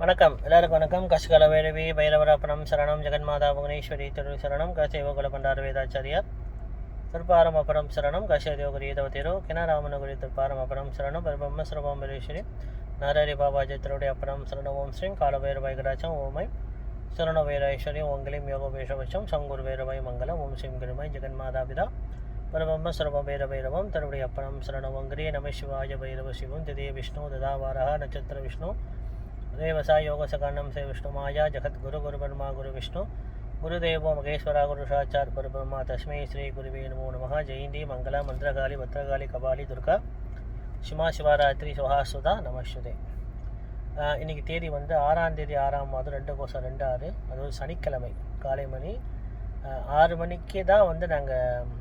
வணக்கம் எல்லாருக்கும் வணக்கம். கஷ்கல வேரவி பைரவராப்பணம் சரணம் ஜெகன்மாதா புவனேஸ்வரி திரு சரணம் கசைவகுல பண்டார வேதாச்சாரியார் திருப்பாரமபரம் சரணம் கஷயோகரி தவத்திரோ கிணராமனகுரி திருப்பாரமபரம் சரணம் பரபம்ம சிரபாம்பரேஸ்வரி நாராரி பாபாஜி திருடைய அப்படம் சரணம் ஓம் ஸ்ரீ காலவேர வைகராச்சம் ஓமை சரண வைரேஸ்வரி ஓங்கலிம் யோக வேஷவச்சம் சங்குர் வேரவை மங்கலம் ஓம் ஸ்ரீம் கிருமை ஜெகன்மாதா பிதா பரபம்ம சிரபம் வேர வைரவம் திருடைய அப்படம் சரணம் ஓங்கரி நம சிவாய வைரவ சிவம் திதே விஷ்ணு ததாவாரா நட்சத்திர விஷ்ணு தேவசாய யோக சகானம் சே விஷ்ணு மாயா ஜகத் குரு குரு பிரம்மா குரு விஷ்ணு குருதேவோ மகேஸ்வரா குரு சாச்சார் பரபிரம்மா தஸ்மை ஸ்ரீ குருவே நமோ நமः. ஜெயந்தி மங்கள மந்திரகாளி பத்ரகாளி கபாலி துர்கா சிமா சிவராத்திரி சுஹாசுதா நமஸ்துதே. இன்றைக்கி தேதி வந்து 6ஆம் தேதி 6ஆம் மாதம் 2/26, அதாவது சனிக்கிழமை காலை மணி 6 மணிக்கு தான் வந்து நாங்கள்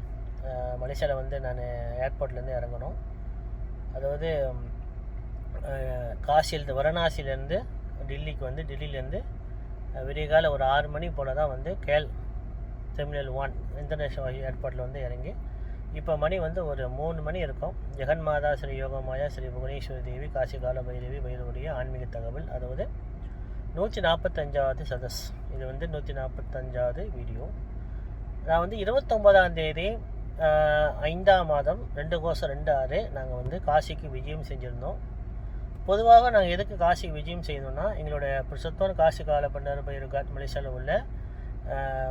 மலேசியாவில் வந்து நான் ஏர்போர்ட்லேருந்து இறங்கணும். அதாவது வாரணாசியிலேருந்து டெல்லிக்கு வந்து டெல்லியிலேருந்து விடிய காலை ஒரு 6 மணி போல் தான் வந்து கேல் டெர்மினல் 1 இன்டர்நேஷ்னல் ஏர்போர்ட்டில் வந்து இறங்கி இப்போ மணி வந்து ஒரு 3 மணி இருக்கும். ஜெகன்மாதா ஸ்ரீ யோகமாயா ஸ்ரீ புவனேஸ்வரி தேவி காசி கால பைரவி பைரவருடைய ஆன்மீக தகவல், அதாவது 145வது சதஸ். இது வந்து 145வது வீடியோ. நான் வந்து 29ஆம் தேதி 5ஆம் மாதம் 2/26 நாங்கள் வந்து காசிக்கு விஜயம் செஞ்சுருந்தோம். பொதுவாக நாங்கள் எதுக்கு காசிக்கு விஜயம் செய்யணும்னா, எங்களுடைய பிரசுத்தோன் காசி கால பண்டார பைரவகாட் மலேசியாவில் உள்ள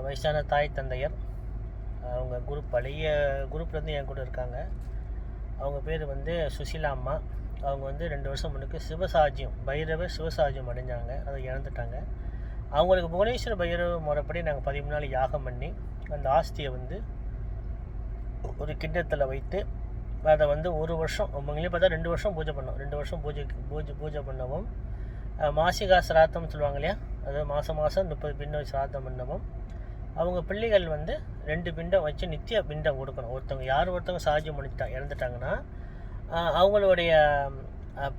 வயசான தாய் தந்தையர், அவங்க பழைய குரூப்லேருந்து என் கூட இருக்காங்க. அவங்க பேர் வந்து சுசிலா அம்மா. அவங்க வந்து 2 வருஷம் முன்னுக்கு பைரவ சிவசாஜியம் அடைஞ்சாங்க, அதை இழந்துட்டாங்க. அவங்களுக்கு புவனேஸ்வர பைரவ முறைப்படி நாங்கள் 13 நாள் யாகம் பண்ணி அந்த ஆஸ்தியை வந்து ஒரு கிண்ணத்தில் வைத்து அதை வந்து 1 வருஷம், உண்மையிலே பார்த்தா 2 வருஷம் பூஜை பண்ணோம். 2 வருஷம் பூஜை பண்ணவும், மாசிகா சிராத்தம் சொல்லுவாங்க இல்லையா, அதாவது மாதம் 30 பிண்டம் சிராத்தம் பண்ணவும், அவங்க பிள்ளைகள் வந்து 2 பிண்டம் வச்சு நித்திய பிண்டம் கொடுக்கணும். ஒருத்தவங்க சாஜியம் பண்ணிட்டா இறந்துட்டாங்கன்னா அவங்களுடைய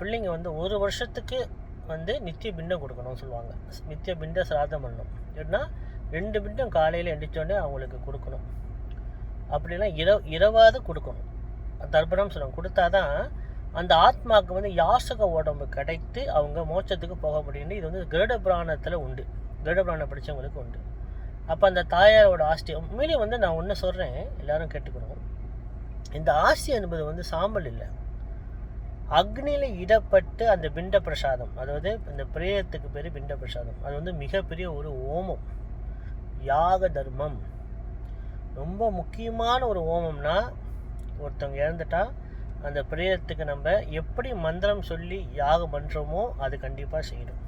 பிள்ளைங்க வந்து 1 வருஷத்துக்கு வந்து நித்திய பிண்டம் கொடுக்கணும்னு சொல்லுவாங்க. நித்திய பிண்ட சிராதம் பண்ணணும். எப்படின்னா 2 பிண்டம் காலையில் எந்திரிச்சோடனே அவங்களுக்கு கொடுக்கணும். அப்படிலாம் இரவாவது கொடுக்கணும். தர்ப்பணம் சொல்லுவாங்க. கொடுத்தா தான் அந்த ஆத்மாவுக்கு வந்து யாசக உடம்பு கிடைத்து அவங்க மோட்சத்துக்கு போக முடியும். இது வந்து கருட புராணத்தில் உண்டு, கருட புராணம் படித்தவங்களுக்கு உண்டு. அப்போ அந்த தாயாரோட ஆஸ்தி உண்மையிலே வந்து நான் ஒன்று சொல்கிறேன், எல்லோரும் கேட்டுக்கணும். இந்த ஆஸ்தி என்பது வந்து சாம்பல் இல்லை, அக்னியில் இடப்பட்டு அந்த பிண்ட பிரசாதம், அதாவது இந்த பிரேயத்துக்கு பேர் பிண்ட பிரசாதம். அது வந்து மிகப்பெரிய ஒரு ஓமம், யாக தர்மம். ரொம்ப முக்கியமான ஒரு ஓமம்னா, ஒருத்தவங்க இறந்துட்டா அந்த பிரேயத்துக்கு நம்ம எப்படி மந்திரம் சொல்லி யாகம் பண்ணுறோமோ அது கண்டிப்பாக செய்யணும்.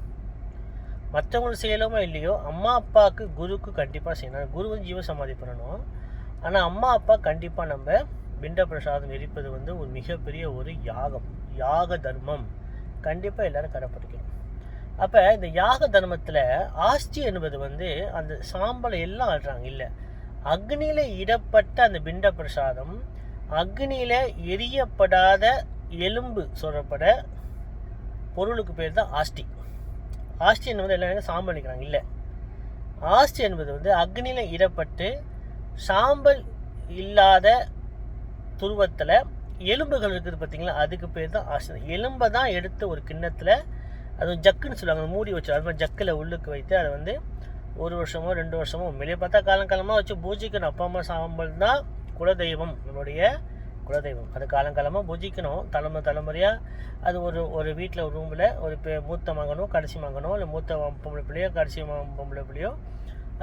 மற்றவங்களுக்கு செய்யலாமோ இல்லையோ, அம்மா அப்பாவுக்கு குருக்கு கண்டிப்பாக செய்யணும். குரு வந்து ஜீவசமாதி பண்ணணும். ஆனால் அம்மா அப்பா கண்டிப்பாக நம்ம பிண்ட பிரசாதம் எரிப்பது வந்து ஒரு மிகப்பெரிய ஒரு யாக தர்மம். கண்டிப்பாக எல்லோரும் கடைப்பிடிக்கணும். அப்போ இந்த யாக தர்மத்தில் ஆஸ்தி என்பது வந்து அந்த சாம்பலை எல்லாம் ஆடுறாங்க இல்லை, அக்னியில் இடப்பட்ட அந்த பிண்ட பிரசாதம், அக்னியில் எரியப்படாத எலும்பு சொல்லப்பட பொருளுக்கு பேர் தான் ஆஸ்தி. ஆஸ்தி என்பது எல்லாரும் சாம்பல் நிற்கிறாங்க இல்லை, ஆஸ்தி என்பது வந்து அக்னியில் இடப்பட்டு சாம்பல் இல்லாத துருவத்தில் எலும்புகள் இருக்குது பார்த்தீங்களா, அதுக்கு பேர் தான் ஆஸ்தி. எலும்பை தான் எடுத்து ஒரு கிண்ணத்தில், அதுவும் ஜக்குன்னு சொல்லுவாங்க, மூடி வச்சு அது மாதிரி ஜக்கில் உள்ளுக்கு வைத்து அதை வந்து 1 வருஷமோ 2 வருஷமோ வெளியே பார்த்தா காலங்காலமாக வச்சு பூஜிக்கணும். அப்பா அம்மா சாம்பல் தான் குலதெய்வம், நம்மளுடைய குலதெய்வம். அது காலங்காலமாக பூஜிக்கணும். தலைமுறையாக அது ஒரு வீட்டில் ஒரு ரூமில் ஒரு மூத்த மகனோ கடைசி மகனோ இல்லை மூத்த பொம்பளை பிள்ளையோ கடைசி பொம்பளை பிள்ளையோ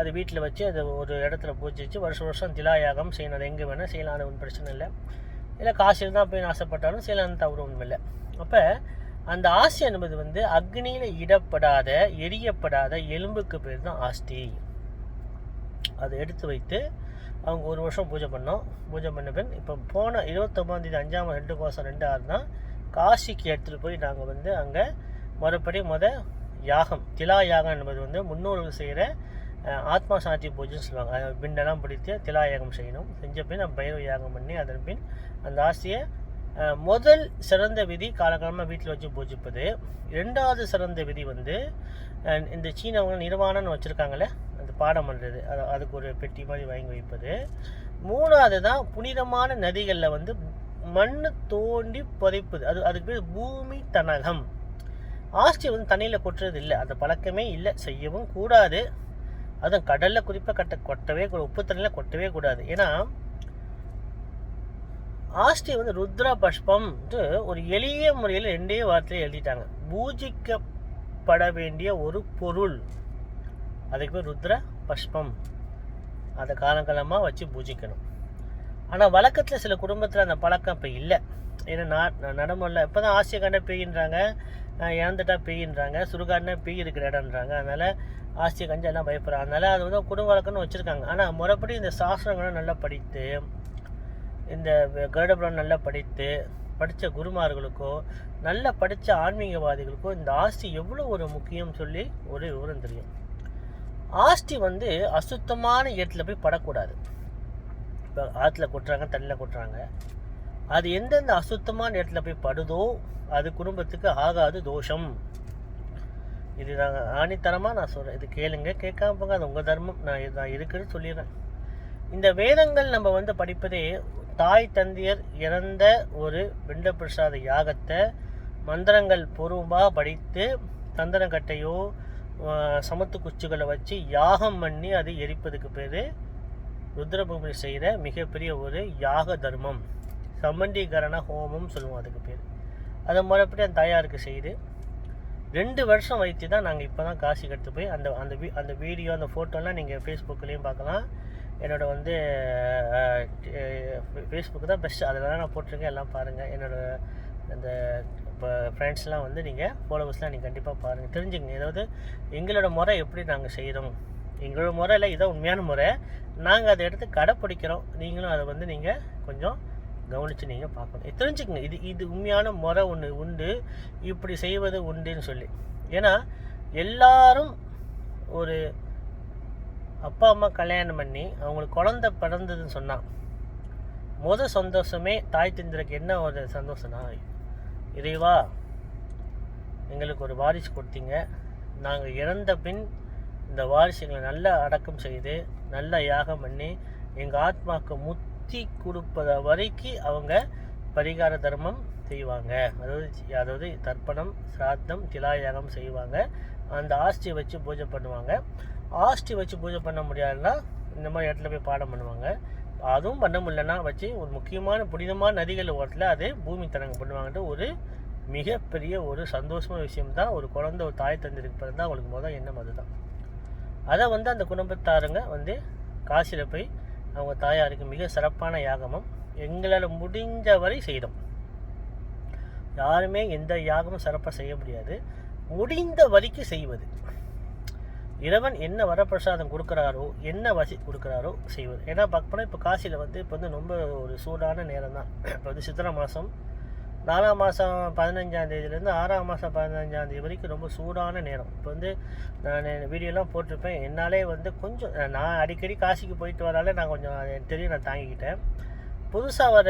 அது வீட்டில் வச்சு அது ஒரு இடத்துல பூஜிச்சு வருஷம் திலாயாகம் செய்யணும். அது எங்கே வேணால் செய்யலாம், அது ஒன்றும் பிரச்சனை இல்லை காசு இருந்தால் போய் ஆசைப்பட்டாலும் செய்யலாம், தவறு ஒன்றும் இல்லை. அப்போ அந்த ஆஸ்தி என்பது வந்து அக்னியில் இடப்படாத எரியப்படாத எலும்புக்கு பேர் தான் ஆஸ்தி. அதை எடுத்து வைத்து அவங்க 1 வருஷம் பூஜை பண்ண பின் இப்போ போன 29ஆம் தேதி 5ஆம் 2/26 தான் காசிக்கு எடுத்துகிட்டு போய் நாங்கள் வந்து அங்கே முறைப்படி யாகம் திலா யாகம் என்பது வந்து முன்னோர்கள் செய்கிற ஆத்மா சாந்தி பூஜைன்னு சொல்லுவாங்க. பிண்டெல்லாம் பிடித்து திலா யாகம் செய்யணும். செஞ்ச பின் பைரவ யாகம் பண்ணி அதன் பின் அந்த ஆஸ்தியை முதல் சிறந்த விதி காலகாலமாக வீட்டில் வச்சு பூஜிப்பது. 2வது சிறந்த விதி வந்து இந்த சீனவங்க நிர்வாணம்னு வச்சுருக்காங்களே, அந்த பாடம் பண்ணுறது, அதுக்கு ஒரு பெட்டி மாதிரி வாங்கி வைப்பது. 3வது தான் புனிதமான நதிகளில் வந்து மண் தோண்டி புதைப்பது. அதுக்கு பேர் பூமி தனகம். ஆஸ்தி வந்து தண்ணியில் கொட்டுறது இல்லை, அந்த பழக்கமே இல்லை, செய்யவும் கூடாது. அதுவும் கடலில் குறிப்பாக கொட்டவே உப்பு தண்ணியில் கொட்டவே கூடாது. ஏன்னா ஆஸ்தி வந்து ருத்ரா பஷ்பம் ஒரு எளிய முறையில் 2 வார்த்தையில் எழுதிட்டாங்க. பூஜிக்கப்பட வேண்டிய ஒரு பொருள், அதுக்கு பேர் ருத்ர பஷ்பம். அதை காலங்காலமாக வச்சு பூஜிக்கணும். ஆனால் வழக்கத்தில் சில குடும்பத்தில் அந்த பழக்கம் இப்போ இல்லை. ஏன்னா நடைமுறையில் இப்போ தான் ஆசிய கண்ட பெய்யின்றாங்க, இறந்துட்டா பெய்யின்றாங்க, சுடுகாடுனா பெய் இருக்கிற இடம்ன்றாங்க. அதனால் ஆசிய கஞ்சி எல்லாம் பயப்படுறாங்க. அதனால் அது வந்து குடும்ப வழக்கம்னு வச்சுருக்காங்க. ஆனால் முறைப்படி இந்த சாஸ்திரங்களை நல்லா படித்து, இந்த கருடபுரம் நல்லா படித்த குருமார்களுக்கோ நல்லா படித்த ஆன்மீகவாதிகளுக்கோ இந்த ஆஸ்தி எவ்வளோ ஒரு முக்கியம் சொல்லி ஒரு விவரம் தெரியும். ஆஸ்தி வந்து அசுத்தமான இடத்துல போய் படக்கூடாது. இப்போ ஆற்றுல கொட்டுறாங்க, தண்ணியில் கொட்டுறாங்க, அது எந்தெந்த அசுத்தமான இடத்துல போய் படுதோ அது குடும்பத்துக்கு ஆகாது, தோஷம். இது நாங்கள் ஆணித்தரமாக நான் சொல்கிறேன். இது கேளுங்க, கேட்காம போங்க, அது உங்கள் தர்மம். நான் இருக்குன்னு சொல்லிடுறேன். இந்த வேதங்கள் நம்ம வந்து படிப்பதே தாய் தந்தையர் இறந்த ஒரு பிண்ட பிரசாத யாகத்தை மந்திரங்கள் பூர்வமாக படித்து தந்திரக்கட்டையோ சமத்து குச்சிகளை வச்சு யாகம் பண்ணி அது எரிப்பதுக்கு பேர் ருத்ரபூமி செய்கிற மிகப்பெரிய ஒரு யாக தர்மம். சமண்டீகரண ஹோமம் சொல்லுவோம் அதுக்கு பேர். அதை முறைப்படி அந்த தாயாருக்கு செய்து 2 வருஷம் வைத்து தான் நாங்கள் இப்போ தான் காசிக்கு எடுத்து போய் அந்த வீடியோ அந்த ஃபோட்டோலாம் நீங்கள் ஃபேஸ்புக்லேயும் பார்க்கலாம். என்னோடய வந்து ஃபேஸ்புக்கு தான் பெஸ்ட்டு, அதில் தான் நான் போட்டிருக்கேன், எல்லாம் பாருங்கள். என்னோடய அந்த இப்போ ஃப்ரெண்ட்ஸ்லாம் வந்து நீங்கள் ஃபாலோவர்ஸ்லாம் நீங்கள் கண்டிப்பாக பாருங்கள், தெரிஞ்சுங்க. ஏதாவது எங்களோட முறை எப்படி நாங்கள் செய்கிறோம், எங்களோட முறையில் இதான் உண்மையான முறை, நாங்கள் அதை எடுத்து கடைப்பிடிக்கிறோம். நீங்களும் அதை வந்து நீங்கள் கொஞ்சம் கவனித்து நீங்கள் பார்க்கணும், தெரிஞ்சுக்கங்க. இது உண்மையான முறை ஒன்று உண்டு, இப்படி செய்வது உண்டுன்னு சொல்லி. ஏன்னா எல்லாரும் ஒரு அப்பா அம்மா கல்யாணம் பண்ணி அவங்களுக்கு குழந்தை பிறந்ததுன்னு சொன்னால் சந்தோஷமே தாய் தந்தருக்கு என்ன ஒரு சந்தோஷம்னா, இறைவா எங்களுக்கு ஒரு வாரிசு கொடுத்தீங்க, நாங்கள் இறந்த பின் இந்த வாரிசுங்களை நல்லா அடக்கம் செய்து நல்லா யாகம் பண்ணி எங்கள் ஆத்மாவுக்கு முத்தி கொடுப்பத வரைக்கும் அவங்க பரிகார தர்மம் செய்வாங்க. அதாவது தர்ப்பணம், சிராத்தம், திலாயாகம் செய்வாங்க. அந்த ஆஸ்தியை வச்சு பூஜை பண்ணுவாங்க. ஆஸ்தி வச்சு பூஜை பண்ண முடியாதுன்னா இந்த மாதிரி இடத்துல போய் பாடம் பண்ணுவாங்க. அதுவும் பண்ண முடியலன்னா வச்சு ஒரு முக்கியமான புனிதமான நதிகள் ஓரத்தில் அது பூமி தரங்க பண்ணுவாங்கன்ற ஒரு மிகப்பெரிய ஒரு சந்தோஷமான விஷயம்தான். ஒரு குழந்தை ஒரு தாய் தந்திருக்கு பிறந்தா அவங்களுக்கு முதல் எண்ணம் அதுதான். அதை வந்து அந்த குடும்பத்தாருங்க வந்து காசியில் போய் அவங்க தாயாருக்கு மிக சிறப்பான யாகமும் எங்களால் முடிஞ்ச வரை செய்தோம். யாருமே எந்த யாகமும் சிறப்பாக செய்ய முடியாது, முடிந்த வரைக்கும் செய்வது. இறைவன் என்ன வரப்பிரசாதம் கொடுக்குறாரோ, என்ன வசி கொடுக்குறாரோ செய்வது. ஏன்னா பார்க்கணும், இப்போ காசியில் வந்து இப்போ வந்து ரொம்ப ஒரு சூடான நேரம் தான். இப்போ வந்து சித்திரை மாதம் 4ஆம் மாதம் 15ஆம் தேதியிலேருந்து 6ஆம் மாதம் 15ஆம் தேதி வரைக்கும் ரொம்ப சூடான நேரம். இப்போ வந்து நான் வீடியோலாம் போட்டிருப்பேன். என்னாலே வந்து கொஞ்சம் நான் அடிக்கடி காசிக்கு போயிட்டு வரால நான் கொஞ்சம் எனக்கு தெரியும், நான் தாங்கிக்கிட்டேன். புதுசாக வர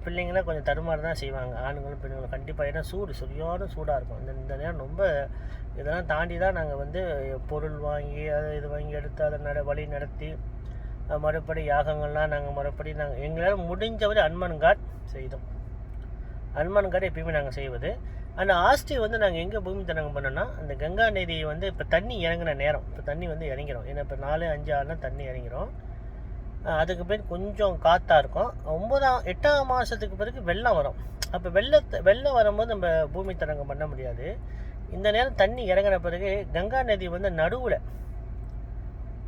பிள்ளைங்களாம் கொஞ்சம் தடுமாறு தான் செய்வாங்க, ஆணுங்களும் பெண்களும் கண்டிப்பாக. ஏன்னா சரியான சூடாக இருக்கும் இந்த நேரம். ரொம்ப இதெல்லாம் தாண்டி தான் நாங்கள் வந்து பொருள் வாங்கி இது வாங்கி எடுத்து அதை வழி நடத்தி முறைப்படி யாகங்கள்லாம் நாங்கள் எங்களால் முடிஞ்சவரை அன்மன்காட் செய்தோம். அன்மன்காட் எப்பயுமே நாங்கள் செய்வது. அந்த ஆஸ்தி வந்து நாங்கள் எங்கே பூமி தரங்கம் பண்ணோன்னா, அந்த கங்கா நதி வந்து இப்போ தண்ணி இறங்கின நேரம், இப்போ தண்ணி வந்து இறங்கிடும். ஏன்னா இப்போ 4, 5, 6 தண்ணி இறங்கிடும். அதுக்கு பேர் கொஞ்சம் காற்றா இருக்கும். 8ஆம் மாதத்துக்கு பிறகு வெள்ளம் வரும். அப்போ வெள்ளம் வரும்போது நம்ம பூமி தரங்கம் பண்ண முடியாது. இந்த நேரம் தண்ணி இறங்கின பிறகு கங்கா நதி வந்து நடுவில்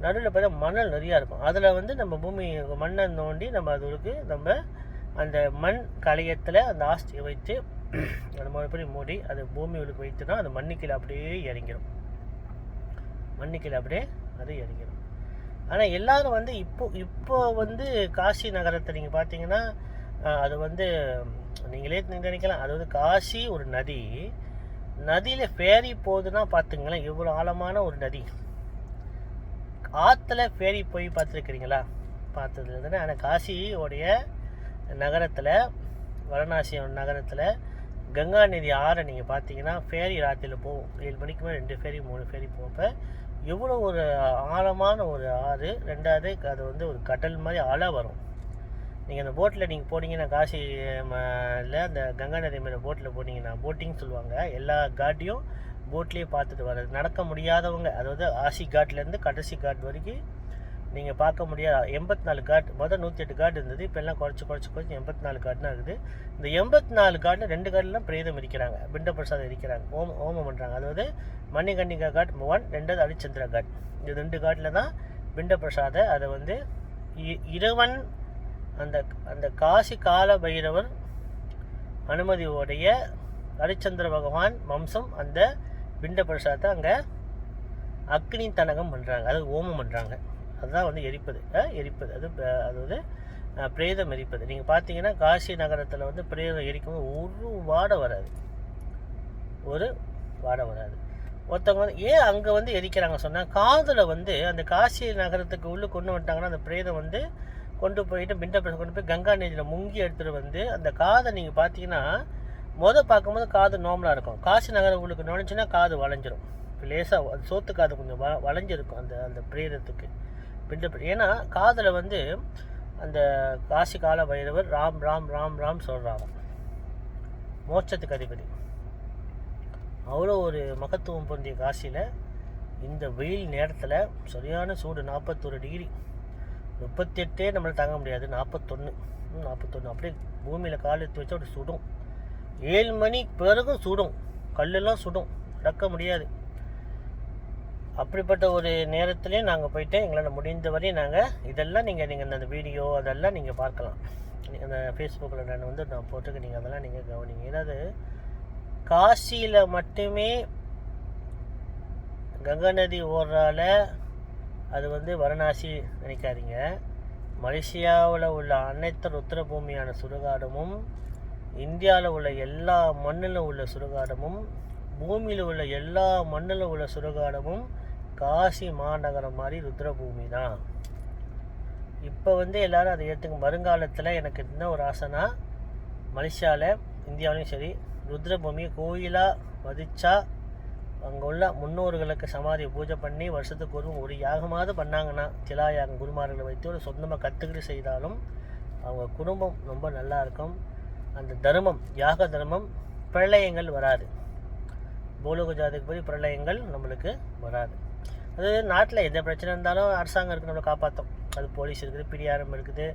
பார்த்தா மணல் நிறையா இருக்கும். அதில் வந்து நம்ம பூமி மண்ணை நோண்டி நம்ம அந்த மண் கலையத்தில் அந்த ஆஸ்தியை வைத்து அந்த மறுபடி மூடி அது பூமிகளுக்கு வைத்துனா அந்த மண்ணுக்கீழே அப்படியே இறங்கிடும். அது இறங்கிடும். ஆனால் எல்லோரும் வந்து இப்போ வந்து காசி நகரத்தை நீங்கள் பார்த்தீங்கன்னா அது வந்து நீங்களே நினைக்கலாம். அது வந்து காசி ஒரு நதியில் ஃபேரி போகுதுன்னா பார்த்துங்களேன், எவ்வளோ ஆழமான ஒரு நதி. ஆற்றுல ஃபேரி போய் பார்த்துருக்கிறீங்களா? பார்த்தது தானே. ஆனால் காசியோடைய நகரத்தில், வாரணாசி நகரத்தில் கங்கா நதி ஆறை நீங்கள் பார்த்தீங்கன்னா ஃபேரி ராத்திரியில் போகும். 7 மணிக்கு மேலே 2 ஃபேரி 3 ஃபேரி போகிறப்ப எவ்வளோ ஒரு ஆழமான ஒரு ஆறு. 2வது அது வந்து ஒரு கடல் மாதிரி அலை வரும். நீங்கள் அந்த போட்டில் நீங்கள் போனீங்கன்னா காசி இல்லை அந்த கங்கா நதி மேலே போட்டில் போனீங்கன்னா போட்டிங் சொல்லுவாங்க, எல்லா காட்டையும் போட்லேயே பார்த்துட்டு வர்றது. நடக்க முடியாதவங்க, அதாவது ஆசி காட்லேருந்து கடைசி காட் வரைக்கும் நீங்கள் பார்க்க முடியாது. 84 காட், மொதல் 108 காட் இருந்தது, இப்போ எல்லாம் குறைச்சி 84 காட்னா இருக்குது. இந்த 84 காட்டில் 2 காட்டிலாம் பிரேதம் இருக்கிறாங்க, பிண்ட பிரசாதம் இருக்கிறாங்க, ஹோமம் பண்ணுறாங்க. அதாவது மணிகர்ணிகா காட் 1, 2வது ஹரிச்சந்திரா காட். இந்த 2 காட்டில் தான் பிண்ட பிரசாத அதை வந்து இறைவன் அந்த அந்த காசி கால பைரவர் அனுமதியோடைய ஹரிச்சந்திர பகவான் வம்சம் அந்த பிண்ட பிரசாதத்தை அங்கே அக்னி தனகம் பண்ணுறாங்க, அதாவது ஹோமம் பண்ணுறாங்க. அதுதான் வந்து எரிப்பது அதாவது பிரேதம் எரிப்பது. நீங்கள் பார்த்தீங்கன்னா காசி நகரத்தில் வந்து பிரேதம் எரிக்கும்போது ஒரு வாடை வராது. ஒருத்தவங்க வந்து ஏன் அங்கே வந்து எரிக்கிறாங்க சொன்னால், காதில் வந்து அந்த காசி நகரத்துக்கு உள்ளே கொண்டு வந்துட்டாங்கன்னா அந்த பிரேதம் வந்து கொண்டு போயிட்டு பிண்ட பிரேதம் கொண்டு போய் கங்கா நதியில் முங்கி எடுத்துகிட்டு வந்து அந்த காதை நீங்கள் பார்த்தீங்கன்னா பார்க்கும்போது காது நார்மலாக இருக்கும். காசி நகரம் உங்களுக்கு நுழைஞ்சுன்னா காது வளைஞ்சிரும், லேசாக சோத்து காது கொஞ்சம் வளைஞ்சிருக்கும் அந்த அந்த பிரேதத்துக்கு பிண்ட. ஏன்னா காதில் வந்து அந்த காசி கால பைரவர் ராம் ராம் ராம் ராம் சொல்கிறாங்க, மோட்சத்துக்கு அதிபதி. அவ்வளோ ஒரு மகத்துவம் பொருந்திய காசியில் இந்த வெயில் நேரத்தில் சரியான சூடு, 41 டிகிரி, 38 நம்மளால் தாங்க முடியாது, 41 அப்படியே பூமியில் கால் எடுத்து வச்சா அப்படி சுடும். 7 மணி பிறகும் சுடும், கல்லெல்லாம் சுடும், நடக்க முடியாது. அப்படிப்பட்ட ஒரு நேரத்துலேயும் நாங்கள் போயிட்டு எங்களால் முடிந்த வரையும் நாங்கள் இதெல்லாம் நீங்கள் அந்த வீடியோ அதெல்லாம் நீங்கள் பார்க்கலாம். அந்த ஃபேஸ்புக்கில் நான் போட்டுக்க, நீங்கள் அதெல்லாம் நீங்கள் கவனிங்க. ஏன்னா காசியில் மட்டுமே கங்கா நதி ஓடுறால அது வந்து வாரணாசி நினைக்காதீங்க. மலேசியாவில் உள்ள அனைத்து ருத்ரபூமியான சுடுகாடமும், இந்தியாவில் உள்ள எல்லா மண்ணில் உள்ள சுடுகாடமும், பூமியில் உள்ள எல்லா மண்ணில் உள்ள சுடுகாடமும் காசி மாநகரம் மாதிரி ருத்ரபூமி தான். இப்போ வந்து எல்லோரும் அதை ஏற்றுங்க. வருங்காலத்தில் எனக்கு என்ன ஒரு ஆசைனா, மலேசியாவில் இந்தியாவிலையும் சரி ருத்ரபூமியை கோயிலாக மதித்தா அங்கே உள்ள முன்னோர்களுக்கு சமாதியை பூஜை பண்ணி வருஷத்துக்கு ஒரு யாகமாவது பண்ணாங்கன்னா, சிலா யாகம் குருமார்களை வைத்து ஒரு சொந்தமாக கற்றுக்கிட்டு செய்தாலும் அவங்க குடும்பம் ரொம்ப நல்லா இருக்கும். அந்த தர்மம், யாக தர்மம், பிரளயங்கள் வராது. பூலோக ஜாதிக்கு போய் பிரளயங்கள் நம்மளுக்கு வராது. அது நாட்டில் எந்த பிரச்சனை இருந்தாலும் அரசாங்கம் இருக்குது, நம்மளை காப்பாற்றும். அது போலீஸ் இருக்குது, பிடிஆர்எம் இருக்குது,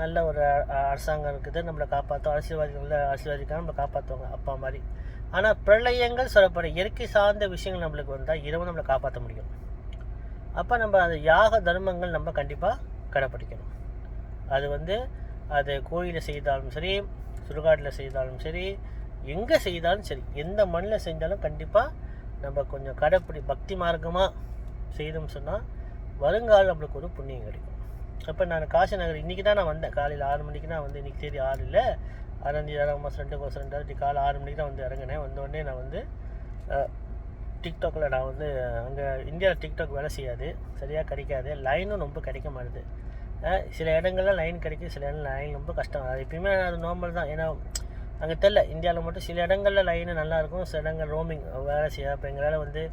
நல்ல ஒரு அரசாங்கம் இருக்குது, நம்மளை காப்பாற்றும். அரசியல்வாதிக்காக நம்மளை காப்பாற்றுவாங்க, அப்பா மாதிரி. ஆனால் பிரளயங்கள் சொல்லப்படுற இயற்கை சார்ந்த விஷயங்கள் நம்மளுக்கு வந்தால் இரவு நம்மளை காப்பாற்ற முடியும். அப்போ நம்ம அந்த யாக தர்மங்கள் நம்ம கண்டிப்பாக கடைப்பிடிக்கணும். அது வந்து அது கோயிலில் செய்தாலும் சரி, சுடுகாட்டில் செய்தாலும் சரி, எங்கே செய்தாலும் சரி, எந்த மண்ணில் செஞ்சாலும் கண்டிப்பாக நம்ம கொஞ்சம் பக்தி மார்க்கமாக செய்தோம்னு சொன்னால் வருங்காலம் நம்மளுக்கு ஒரு புண்ணியம் கிடைக்கும். அப்போ நான் காசி நகர் இன்றைக்கி தான் நான் வந்தேன், காலையில் 6 மணிக்கு நான் வந்து, இன்றைக்கி தேதி 6 இல்லை 6 மாதம் 2 காலை 6 மணிக்கு தான் வந்து இறங்கினேன். வந்தோடனே நான் வந்து டிக்டாக்கில் நான் வந்து அங்கே இந்தியாவில் டிக்டாக் வேலை செய்யாது, சரியாக கிடைக்காது, லைனும் ரொம்ப கிடைக்க மாட்டுது. சில இடங்கள்லாம் லைன் கிடைக்கும், சில இடங்கள் லைன் ரொம்ப கஷ்டம். அது எப்பயுமே அது நார்மல் தான். ஏன்னா அங்கே தெரில, இந்தியாவில் மட்டும் சில இடங்களில் லைனு நல்லாயிருக்கும், சில இடங்கள் ரோமிங் வேலை செய்யாது. இப்போ எங்களால் வந்து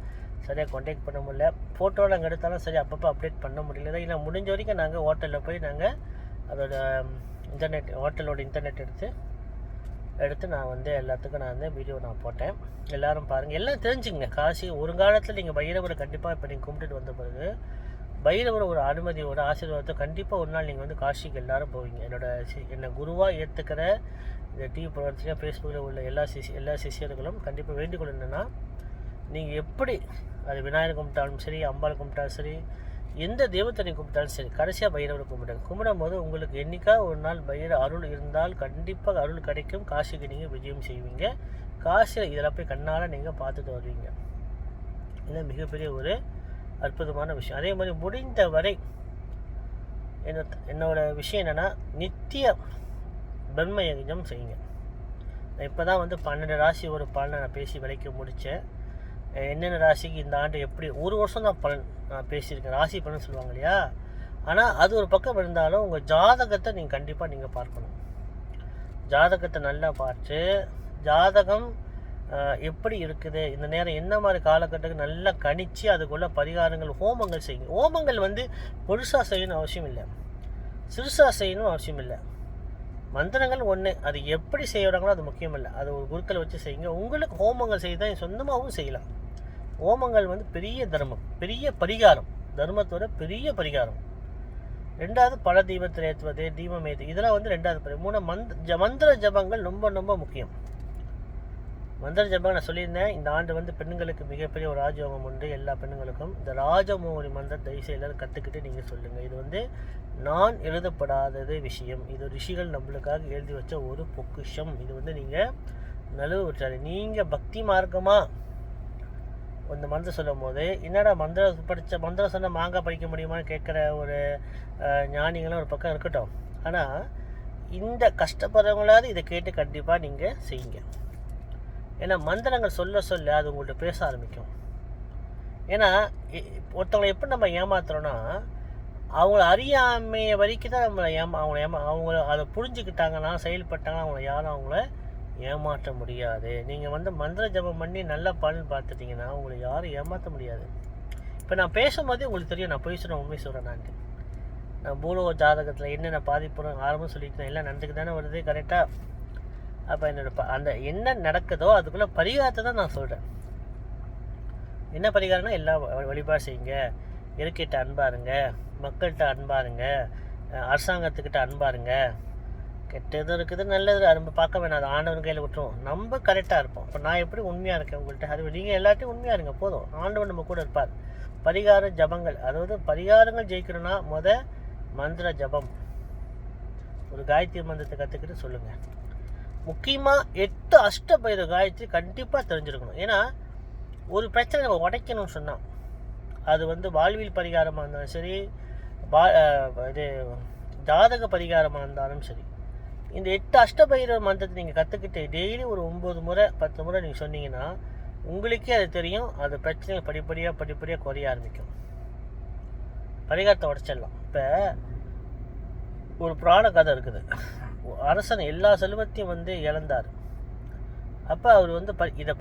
சரியாக கான்டாக்ட் பண்ண முடியல. ஃபோட்டோவில் அங்கே எடுத்தாலும் சரி அப்பப்போ அப்டேட் பண்ண முடியல. இல்லை முடிஞ்ச வரைக்கும் நாங்கள் ஹோட்டலில் போய் நாங்கள் அதோட ஹோட்டலோட இன்டர்நெட் எடுத்து நான் வந்து எல்லாத்துக்கும் நான் வந்து வீடியோ நான் போட்டேன். எல்லோரும் பாருங்கள், எல்லாம் தெரிஞ்சுங்க. காசி ஒரு காலத்தில் நீங்கள் பைரவரை கண்டிப்பாக இப்போ நீங்கள் கும்பிட்டுட்டு வந்த பிறகு பைரவர் ஒரு அனுமதியோட ஆசீர்வாதத்தை கண்டிப்பாக ஒரு நாள் நீங்கள் வந்து காசிக்கு எல்லோரும் போவீங்க. என்னை குருவாக ஏற்றுக்கிற இந்த டிவி ப்ரோக்ராம்ஸ்லையும் ஃபேஸ்புக்கில் உள்ள எல்லா சிஷியர்களும் கண்டிப்பாக வேண்டிக்கொள்ள என்னென்னா, நீங்கள் எப்படி அது விநாயகர் கும்பிட்டாலும் சரி, அம்பாள் கும்பிட்டாலும் சரி, எந்த தெய்வத்தை கும்பிட்டாலும் சரி, கடைசியாக பைரவரை கும்பிடும் போது உங்களுக்கு என்றைக்கா ஒரு நாள் பைரவ அருள் இருந்தால் கண்டிப்பாக அருள் கிடைக்கும். காசிக்கு நீங்கள் விஜயம் செய்வீங்க. காசியில் இதெல்லாம் போய் கண்ணால் நீங்கள் பார்த்துட்டு வருவீங்க. இது மிகப்பெரிய ஒரு அற்புதமான விஷயம். அதே மாதிரி முடிந்த வரை என்னோட விஷயம் என்னென்னா, நித்திய பிரம்ம யஜ்ஞம் செய்யுங்க. நான் இப்போ தான் வந்து 12 ராசி ஒரு பலனை நான் பேசி விலைக்கு முடித்தேன். என்னென்ன ராசிக்கு இந்த ஆண்டு எப்படி, ஒரு வருஷம் தான் பலன் நான் பேசியிருக்கேன், ராசி பலன் சொல்லுவாங்க இல்லையா. ஆனால் அது ஒரு பக்கம் இருந்தாலும் உங்கள் ஜாதகத்தை நீங்கள் கண்டிப்பாக நீங்கள் பார்க்கணும். ஜாதகத்தை நல்லா பார்த்து, ஜாதகம் எப்படி இருக்குது, இந்த நேரம் என்ன மாதிரி காலகட்டத்துக்கு நல்லா கணித்து அதுக்குள்ள பரிகாரங்கள், ஹோமங்கள் செய்யுங்க. ஹோமங்கள் வந்து பொருசாக செய்யணும் அவசியம் இல்லை, சிறுசாக செய்யணும் அவசியம் இல்லை. மந்திரங்கள் ஒன்று, அது எப்படி செய்கிறாங்களோ அது முக்கியம் இல்லை. அது ஒரு குருக்களை வச்சு செய்யுங்க. உங்களுக்கு ஹோமங்கள் செய்தால் சொந்தமாகவும் செய்யலாம். ஹோமங்கள் வந்து பெரிய தர்மம், பெரிய பரிகாரம், தர்மத்தோட பெரிய பரிகாரம். ரெண்டாவது பல தீபத்தில் ஏற்றுவது, தீபம் ஏற்று, இதெல்லாம் வந்து ரெண்டாவது. மூணு மந்திர ஜபங்கள் ரொம்ப ரொம்ப முக்கியம். மந்திர ஜபம் நான் சொல்லியிருந்தேன், இந்த ஆண்டு வந்து பெண்களுக்கு மிகப்பெரிய ஒரு ராஜயோகம் உண்டு. எல்லா பெண்களுக்கும் இந்த ராஜமோகினி மந்திரம் தயவுசெய்து எல்லாரும் கற்றுக்கிட்டு நீங்கள் சொல்லுங்கள். இது வந்து நான் எழுதப்படாதது விஷயம். இது ரிஷிகள் நம்மளுக்காக எழுதி வச்ச ஒரு பொக்கிஷம். இது வந்து நீங்கள் நழுவு விட்டாரு. நீங்கள் பக்தி மார்க்கமாக இந்த மந்திரம் சொல்லும் போது என்னடா மந்திரம் படித்த மந்திரம் சொன்னால் மாங்காய் படிக்க முடியுமான்னு கேட்குற ஒரு ஞானிகளும் ஒரு பக்கம் இருக்கட்டும். ஆனால் இந்த கஷ்டப்படுறவங்களாவது இதை கேட்டு கண்டிப்பாக நீங்கள் செய்யுங்க. ஏன்னா மந்திரங்கள் சொல்ல சொல்ல அது உங்கள்கிட்ட பேச ஆரம்பிக்கும். ஏன்னா ஒருத்தவங்களை எப்படி நம்ம ஏமாத்துறோன்னா, அவங்கள அறியாமைய வரைக்கும் தான் நம்மளை அவங்கள அதை புரிஞ்சுக்கிட்டாங்கன்னா, செயல்பட்டாங்கன்னா அவங்கள ஏமாற்ற முடியாது. நீங்கள் வந்து மந்திர ஜபம் பண்ணி நல்ல பலன் பார்த்துட்டிங்கன்னா உங்களை யாரும் ஏமாற்ற முடியாது. இப்போ நான் பேசும்போதே உங்களுக்கு தெரியும், நான் போய் சொல்கிறேன், உண்மை சொல்கிறேன். நான் பூலோக ஜாதகத்தில் என்னென்ன பாதிப்புன்னு ஆரம்பம் சொல்லிட்டு எல்லாம் நடந்துக்கு தானே வருது, கரெக்டாக? அப்போ அந்த என்ன நடக்குதோ அதுக்குள்ளே பரிகாரத்தை தான் நான் சொல்கிறேன். என்ன பரிகாரம்னா, எல்லாம் வழிபாடு செய்யுங்க, இயற்கைகிட்ட அன்பாருங்க, மக்கள்கிட்ட அன்பாருங்க, அரசாங்கத்துக்கிட்ட அன்பாருங்க. கெட்டதும் இருக்குது, நல்லது நம்ம பார்க்க வேணாம், அது ஆண்டவன் கையில் விட்டுருவோம். நம்ம கரெக்டாக இருப்போம். இப்போ நான் எப்படி உண்மையாக இருக்கேன் உங்கள்கிட்ட, அது நீங்கள் எல்லாத்தையும் உண்மையாக இருங்க, போதும். ஆண்டவன் நம்ம கூட இருப்பார். பரிகார ஜபங்கள், அதாவது பரிகாரங்கள் ஜெயிக்கணும்னா மந்திர ஜபம், ஒரு காயத்ரி மந்திரத்தை கற்றுக்கிட்டு சொல்லுங்கள். முக்கியமாக 8 அஷ்டபைரவ காயத்ரி கண்டிப்பாக தெரிஞ்சிருக்கணும். ஏன்னா ஒரு பிரச்சனை நம்ம உடைக்கணும்னு சொன்னால், அது வந்து வாழ்வியல் பரிகாரமாக இருந்தாலும் சரி, இது ஜாதக பரிகாரமாக இருந்தாலும் சரி, இந்த 8 அஷ்டபைரவ மந்திரத்தை நீங்கள் கற்றுக்கிட்டு டெய்லி ஒரு 9 முறை 10 முறை நீங்கள் சொன்னீங்கன்னா உங்களுக்கே அது தெரியும். அது பிரச்சனைகள் படிப்படியாக குறைய ஆரம்பிக்கும். பரிகாரத்தை உடைச்சிடலாம். இப்போ ஒரு புராண கதை இருக்குது. அரசன் எல்லா செல்வத்தையும் வந்து இழந்தார். அப்போ அவர் வந்து இதை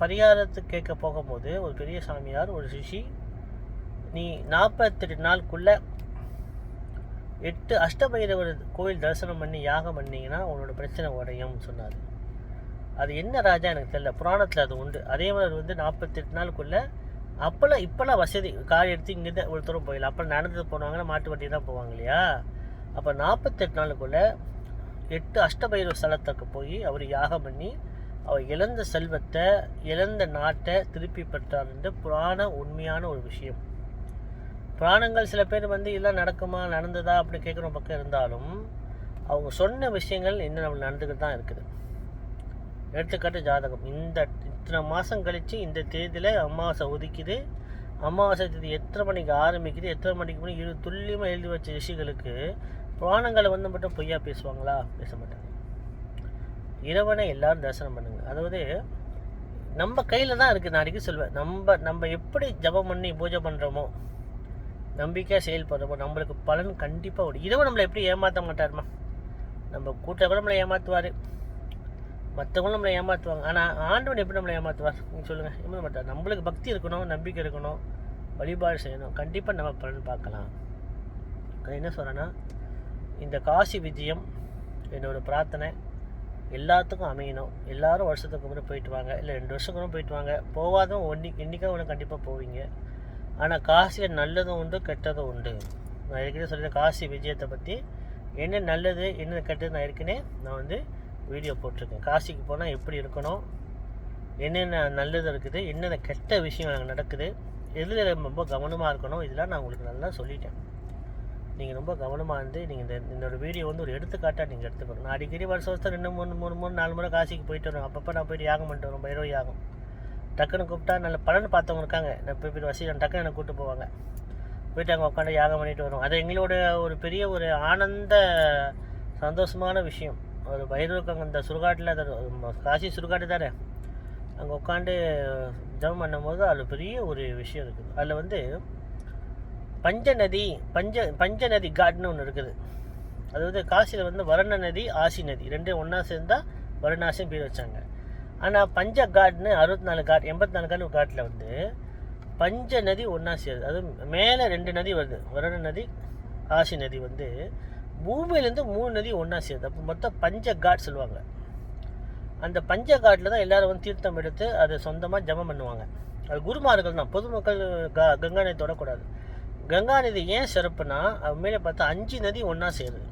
பரிகாரத்துக்கு கேட்க போகும்போது ஒரு பெரிய சாமியார், ஒரு ரிஷி, நீ 48 நாளுக்குள்ளே 8 அஷ்டபைரவர் கோயில் தரிசனம் பண்ணி யாகம் பண்ணிங்கன்னா உன்னோட பிரச்சனை உடையும் சொன்னார். அது என்ன ராஜா எனக்கு தெரியல, புராணத்தில் அது உண்டு. அதே மாதிரி வந்து 48 நாளுக்குள்ளே, இப்போல்லாம் வசதி கார் எடுத்து இங்கேருந்து ஒரு தூரம் போயிடலாம். அப்போ நடந்து போனாங்கன்னா மாட்டு வண்டி தான் போவாங்க இல்லையா? அப்போ 48 நாளுக்குள்ளே 8 அஷ்டபைரவ ஸ்தலத்துக்கு போய் அவர் யாகம் பண்ணி அவர் இழந்த செல்வத்தை, இழந்த நாட்டை திருப்பி பெற்றார் என்று புராண உண்மையான ஒரு விஷயம். புராணங்கள் சில பேர் வந்து இதெல்லாம் நடக்குமா, நடந்ததா அப்படி கேட்குற பக்கம் இருந்தாலும் அவங்க சொன்ன விஷயங்கள் இன்னும் நம்மளுக்கு நடந்துக்கிட்டு தான் இருக்குது. எடுத்துக்காட்டு ஜாதகம், இத்தனை மாதம் கழித்து இந்த தேதியில் அமாவாசை ஒதுக்கிது, அமாவாசை தேதி எத்தனை மணிக்கு ஆரம்பிக்குது, எத்தனை மணிக்கு போய் துல்லியமாக எழுதி வச்ச ரிஷிகளுக்கு புராணங்களை வந்து மட்டும் பொய்யா பேசுவாங்களா? பேச மாட்டாங்க. இறைவனை எல்லாரும் தரிசனம் பண்ணுங்க. அதாவது நம்ம கையில் தான் இருக்குது. நான் அடிக்கடி சொல்வேன், நம்ம எப்படி ஜபம் பண்ணி பூஜை பண்ணுறோமோ, நம்பிக்கையாக செயல்படுறோமோ, நம்மளுக்கு பலன் கண்டிப்பாக வரும். இறைவன் நம்மளை எப்படி ஏமாற்ற மாட்டாருமா? நம்ம கூட்ட கூட நம்மளை ஏமாற்றுவார், மற்றவங்களும் நம்மளை ஏமாற்றுவாங்க. ஆனால் ஆண்டவன் எப்படி நம்மளை ஏமாற்றுவார்? நீங்கள் சொல்லுங்கள். ஏமாற்ற மாட்டார். நம்மளுக்கு பக்தி இருக்கணும், நம்பிக்கை இருக்கணும், வழிபாடு செய்யணும், கண்டிப்பாக நம்ம பலன் பார்க்கலாம். அது என்ன சொல்கிறேன்னா, இந்த காசி விஜயம் என்னோடய பிரார்த்தனை எல்லாத்துக்கும் அமையணும். எல்லோரும் வருஷத்துக்கு முறை போயிட்டு வாங்க, இல்லை 2 வருஷத்துக்கு போயிட்டு வாங்க. போகாதவங்க என்றைக்காக ஒன்று கண்டிப்பாக போவீங்க. ஆனால் காசியில் நல்லதும் உண்டு, கெட்டதும் உண்டு. நான் ஏற்கனவே சொல்லியிருக்கேன் காசி விஜயத்தை பற்றி, என்ன நல்லது என்ன கெட்டது நான் வந்து வீடியோ போட்டிருக்கேன். காசிக்கு போனால் எப்படி இருக்கணும், என்னென்ன நல்லது இருக்குது, என்னென்ன கெட்ட விஷயம் எனக்கு நடக்குது, எதில் ரொம்ப கவனமாக இருக்கணும், இதெல்லாம் நான் உங்களுக்கு நல்லா சொல்லிட்டேன். நீங்கள் ரொம்ப கவனமாக இருந்து நீங்கள் என்னோடய வீடியோ வந்து ஒரு எடுத்துக்காட்டாக நீங்கள் எடுத்துக்கணும். நான் அடிக்கடி வருஷம் 2 3 4 முறை காசிக்கு போயிட்டு வருவேன். அப்பப்போ நான் போய்ட்டு யாகம் பண்ணிட்டு வருவேன், பைரவ யாகம். டக்குன்னு கூப்பிட்டா நல்ல பலன் பார்த்தவங்க இருக்காங்க, நான் போய் வசீகரம் டக்குன்னு என்னை கூப்பிட்டு போவாங்க. போயிட்டு அங்கே உட்காந்து யாகம் பண்ணிட்டு வரும். அது எங்களோட ஒரு பெரிய ஒரு ஆனந்த சந்தோஷமான விஷயம். ஒரு பைரவருக்கு அந்த சுடுகாட்டில், காசி சுடுகாட்டு தானே, அங்கே உட்காந்து ஜபம் பண்ணும்போது அதில் பெரிய ஒரு விஷயம் இருக்குது. அதில் வந்து பஞ்சநதி காட்னு ஒன்று இருக்குது. அதாவது காசியில் வந்து வரண நதி, ஆசி நதி ரெண்டும் ஒன்றா சேர்ந்தால் வருணாசின்னு பேர் வச்சாங்க. ஆனால் பஞ்ச காட்னு 64 காட் 84 காட் காட்டில் வந்து பஞ்ச நதி ஒன்றா சேருது. அது மேலே 2 நதி வருது, வரண நதி, ஆசி நதி வந்து பூமியிலேருந்து 3 நதி ஒன்றா சேருது. அப்போ மொத்தம் பஞ்ச காட் சொல்லுவாங்க. அந்த பஞ்ச காட்டில் தான் எல்லோரும் வந்து தீர்த்தம் எடுத்து அதை சொந்தமாக ஜபம் பண்ணுவாங்க. அது குருமார்கள் தான். பொதுமக்கள் கங்கா நதி தொடக்கூடாது. கங்கா நதி ஏன் சிறப்புனா, அது மேலே பார்த்தா 5 நதி ஒன்றா சேருது.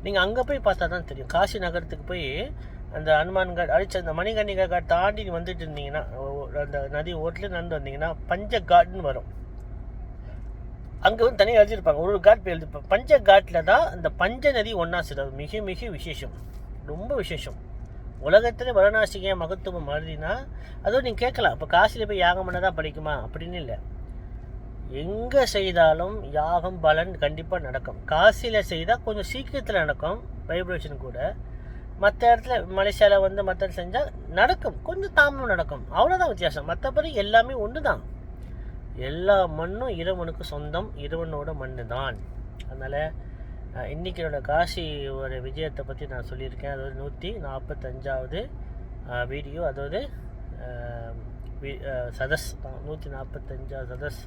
நீங்கள் அங்கே போய் பார்த்தா தான் தெரியும். காசி நகரத்துக்கு போய் அந்த ஹனுமான் காட் அந்த மணிகர்ணிகா காட் தாண்டி வந்துட்டு இருந்தீங்கன்னா, அந்த நதி ஓட்டில் நடந்து வந்தீங்கன்னா பஞ்ச காட்னு வரும். அங்கே வந்து தனியாக எழுதியிருப்பாங்க. ஒரு காட் போய் எழுதிருப்பாங்க. பஞ்ச காட்டில் தான் அந்த பஞ்ச நதி ஒன்றா சேருது. மிக மிக விசேஷம், ரொம்ப விசேஷம். உலகத்தில் வாரணாசிக்கு ஏன் மகத்துவம் மாறுதுன்னா, அதுவும் நீங்கள் கேட்கலாம், இப்போ காசியில் போய் யாகம் பண்ண தான் படிக்குமா அப்படின்னு இல்லை. எங்கே செய்தாலும் யாகம் பலன் கண்டிப்பாக நடக்கும். காசியில் செய்தால் கொஞ்சம் சீக்கிரத்தில் நடக்கும், வைப்ரேஷன் கூட. மற்ற இடத்துல மலேசியாவில் வந்து மற்ற இடத்துல செஞ்சால் நடக்கும், கொஞ்சம் தாமதம் நடக்கும், அவ்வளோதான் வித்தியாசம். மற்றபடி எல்லாமே ஒன்று தான். எல்லா மண்ணும் இறைவனுக்கு சொந்தம், இறைவனோட மண் தான். அதனால் இன்றைக்கி என்னோடய காசி ஒரு விஜயத்தை பற்றி நான் சொல்லியிருக்கேன். அதாவது 145வது வீடியோ, அதாவது சதஸ் 145 சதஸ்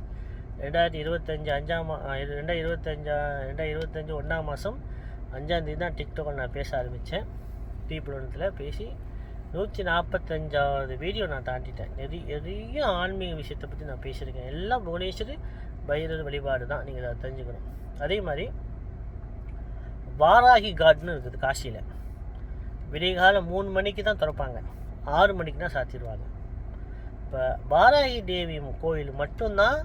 2025 ஒன்றாம் மாதம் 5ஆம் தேதி தான் டிக்டாக்கில் நான் பேச ஆரம்பித்தேன். டீப்புலத்தில் பேசி 145வது வீடியோ நான் தாண்டிட்டேன். நிறைய ஆன்மீக விஷயத்தை பற்றி நான் பேசியிருக்கேன். எல்லாம் புவனேஸ்வரி பைரவர் வழிபாடு தான், நீங்கள் அதை தெரிஞ்சுக்கணும். அதே மாதிரி வாராகி காட்னு இருக்குது காசியில். விடியகாலம் 3 மணிக்கு தான் திறப்பாங்க, 6 மணிக்கு தான் சாத்திடுவாங்க. இப்போ வாராகி தேவி கோயில் மட்டும்தான்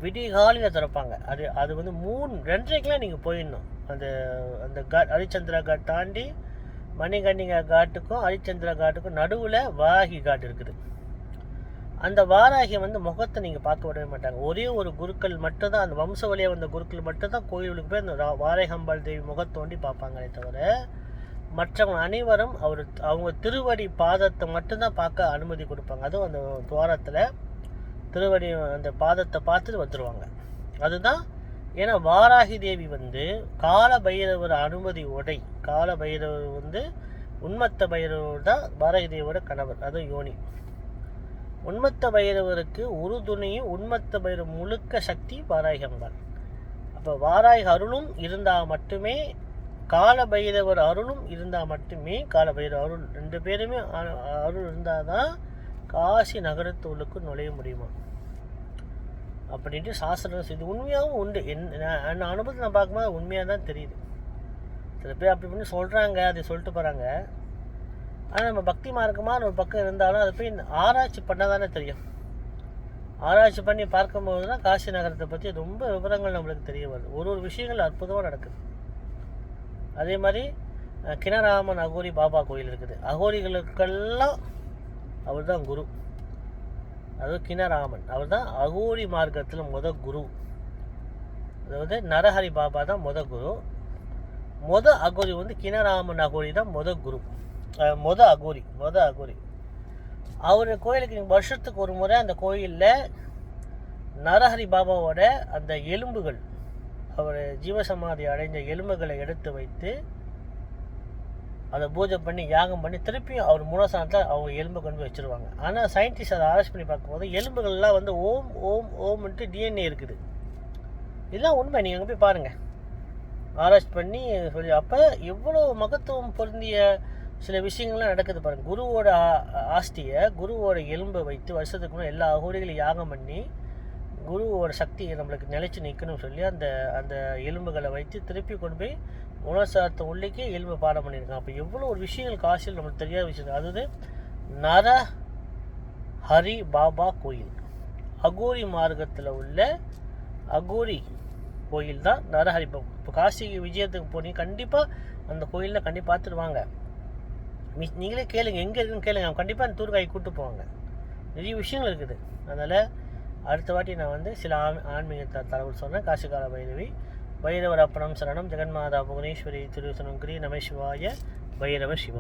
விடிகாலையில் திறப்பாங்க. அது வந்து 2:30க்கெலாம் நீங்கள் போயிடணும். அந்த காட் ஹரிச்சந்திரா காட் தாண்டி மணிகர்ணிகா காட்டுக்கும் ஹரிச்சந்திரா காட்டுக்கும் நடுவில் வாராகி காட் இருக்குது. அந்த வாராகியை வந்து முகத்தை நீங்கள் பார்க்க விடவே மாட்டாங்க. ஒரே ஒரு குருக்கள் மட்டும்தான், அந்த வம்ச வழியாக வந்த குருக்கள் மட்டும்தான் கோயிலுக்கு போய் அந்த வாராகி அம்பாள் தேவி முகத்தோண்டி பார்ப்பாங்களே தவிர, மற்றவங்க அனைவரும் அவங்க திருவடி பாதத்தை மட்டும்தான் பார்க்க அனுமதி கொடுப்பாங்க. அதுவும் அந்த துவாரத்தில் திருவடி அந்த பாதத்தை பார்த்துட்டு வந்துடுவாங்க. அதுதான். ஏன்னா வாராகி தேவி வந்து கால பைரவர் அனுமதி உடை. கால பைரவர் வந்து உன்மத்த பைரவர் தான் வாராகி தேவியோட கணவர், அதுவும் யோனி. உன்மத்த பைரவருக்கு உறுதுணையும் உன்மத்த பைரவர் முழுக்க சக்தி வாராகி அம்பாள். அப்போ வாராகி அருளும் இருந்தால் மட்டுமே, கால பைரவர் அருளும் இருந்தால் மட்டுமே, கால பைரவர் அருள் 2 பேருமே அருள் இருந்தால் தான் காசி நகரத்துள்ளுக்கு நுழைய முடியுமா அப்படின்ட்டு சாஸ்திரம். இது உண்மையாகவும் உண்டு. என் அனுபவத்தை நான் பார்க்கும்போது உண்மையாக தான் தெரியுது. சில பேர் அப்படி பண்ணி சொல்கிறாங்க, அதை சொல்லிட்டு போகிறாங்க. ஆனால் நம்ம பக்தி மார்க்கமான ஒரு பக்கம் இருந்தாலும் அதை போய் ஆராய்ச்சி பண்ணால் தானே தெரியும். ஆராய்ச்சி பண்ணி பார்க்கும்போது தான் காசி நகரத்தை பற்றி ரொம்ப விவரங்கள் நம்மளுக்கு தெரிய வருது. ஒரு விஷயங்கள் அற்புதமாக நடக்குது. அதே மாதிரி கிணராமன் அகோரி பாபா கோயில் இருக்குது. அகோரிகளுக்கெல்லாம் அவர் தான் குரு. அதாவது கிணராமன் அவர் தான் அகோரி மார்க்கத்தில் குரு. அதாவது நரஹரி பாபா தான் குரு. அகோரி வந்து கிணராமன் அகோரி தான் குரு. அகோரி அவர் கோயிலுக்கு வருஷத்துக்கு ஒரு முறை அந்த கோயிலில் நரஹரி பாபாவோட அந்த எலும்புகள், அவர் ஜீவசமாதி அடைஞ்ச எலும்புகளை எடுத்து வைத்து அதை பூஜை பண்ணி யாகம் பண்ணி திருப்பியும் அவர் மூலஸ்தானத்தில் அவங்க எலும்பை கொண்டு போய் வச்சுருவாங்க. ஆனால் சயின்டிஸ்ட் அதை ஆராய்ச்சி பண்ணி பார்க்கும்போது எலும்புகள்லாம் வந்து ஓம் ஓம் ஓம்ன்ட்டு டிஎன்ஏ இருக்குது. இதெல்லாம் உண்மை. நீங்கள் அங்கே போய் பாருங்கள், ஆராய்ச்சி பண்ணி சொல்லி. அப்போ எவ்வளோ மகத்துவம் பொருந்திய சில விஷயங்கள்லாம் நடக்குது பாருங்கள். குருவோட ஆஸ்தியை, குருவோட எலும்பை வைத்து வருஷத்துக்கு முன்னாடி எல்லா அகோரிகளையும் யாகம் பண்ணி குருவோட சக்தியை நம்மளுக்கு நிலைச்சி நிற்கணும்னு சொல்லி அந்த எலும்புகளை வைத்து திருப்பி கொண்டு போய் உணர்சார்த்த உள்ளிக்கே எலும்பு பாடம் பண்ணியிருக்காங்க. அப்போ எவ்வளோ ஒரு விஷயங்கள் காசியில் நம்மளுக்கு தெரியாத விஷயம். அதாவது நரஹரி பாபா கோயில், அகோரி மார்க்கத்தில் உள்ள அகோரி கோயில் தான் நரஹரி பாபா. இப்போ காசி விஜயத்துக்கு போனீங்க, கண்டிப்பாக அந்த கோயிலில் கண்டிப்பாக பார்த்துட்டு வாங்க. நீங்களே கேளுங்க, எங்கே இருக்குன்னு கேளுங்க. அவங்க கண்டிப்பாக அந்த டூர் காய் கூப்பிட்டு போவாங்க. நிறைய விஷயங்கள் இருக்குது. அதனால் அடுத்த வாட்டி நான் வந்து சில ஆன்மீக தகவல் சொன்னேன். காசிகால பைரவி, பைரவர் அப்பனம் சரணம், ஜெகன்மாதா புவனேஸ்வரி திருசனங்கிரி, நம சிவாய, பைரவ சிவம்.